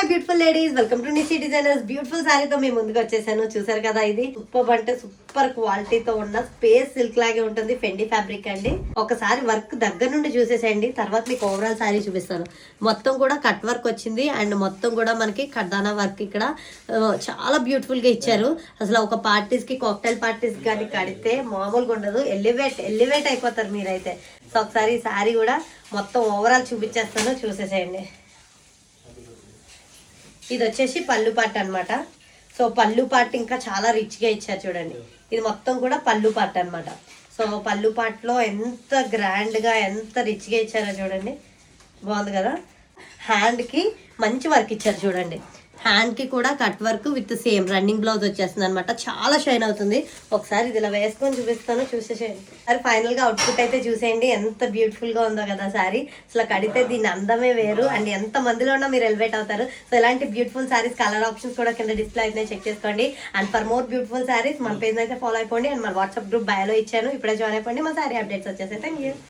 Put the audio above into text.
Beautiful ladies, welcome to Nishi designers. Beautiful శారీతో మేము ముందుకు వచ్చేసాను. చూసారు కదా, ఇది సూపర్ అంటే సూపర్ క్వాలిటీతో ఉన్న స్పేస్ సిల్క్ లాగే ఉంటుంది. ఫెండి ఫ్యాబ్రిక్ అండి. ఒకసారి వర్క్ దగ్గర నుండి చూసేసేయండి, తర్వాత మీకు ఓవరాల్ శారీ చూపిస్తాను. మొత్తం కూడా కట్ వర్క్ వచ్చింది అండ్ మొత్తం కూడా మనకి కడ్దానా వర్క్ ఇక్కడ చాలా బ్యూటిఫుల్ గా ఇచ్చారు. అసలు ఒక పార్టీస్ కి, కాక్టైల్ పార్టీస్ కానీ కడితే మామూలుగా ఉండదు. ఎలివేట్ అయిపోతారు మీరైతే. సో ఒకసారి ఈ శారీ కూడా మొత్తం ఓవరాల్ చూపించేస్తాను, చూసేసేయండి. ఇది వచ్చేసి పళ్ళు పార్ట్ అనమాట. సో పళ్ళు పార్ట్ ఇంకా చాలా రిచ్గా ఇచ్చారు చూడండి. ఇది మొత్తం కూడా పళ్ళు పార్ట్ అనమాట. సో పళ్ళు పార్ట్లో ఎంత గ్రాండ్గా, ఎంత రిచ్గా ఇచ్చారో చూడండి. బాగుంది కదా. హ్యాండ్కి మంచి వర్క్ ఇచ్చారు చూడండి. హ్యాండ్కి కూడా cut work with same running blouse వచ్చేస్తుంది అనమాట. చాలా షైన్ అవుతుంది. ఒకసారి ఇది ఇలా వేసుకొని చూపిస్తాను, చూసేసేయండి. అది ఫైనల్గా అవుట్పుట్ అయితే చూసేయండి. ఎంత బ్యూటిఫుల్గా ఉందో కదా శారీ. అసలు కడితే దీని అందమే వేరు అండ్ ఎంత మందిలో ఉన్నా మీరు ఎలివేట్ అవుతారు. సో ఇలాంటి బ్యూటిఫుల్ శారీస్ కలర్ ఆప్షన్స్ కూడా కింద డిస్ప్లే అయితే చెక్ చేసుకోండి. And for more beautiful saris మన పేజ్ అయితే ఫాలో అయిపోండి. అండ్ మన వాట్సాప్ గ్రూప్ బయోలో ఇచ్చాను, ఇప్పుడే జాయిన్ అయిపోండి. మా శారీ అప్డేట్స్ వచ్చేసాయి. Thank you.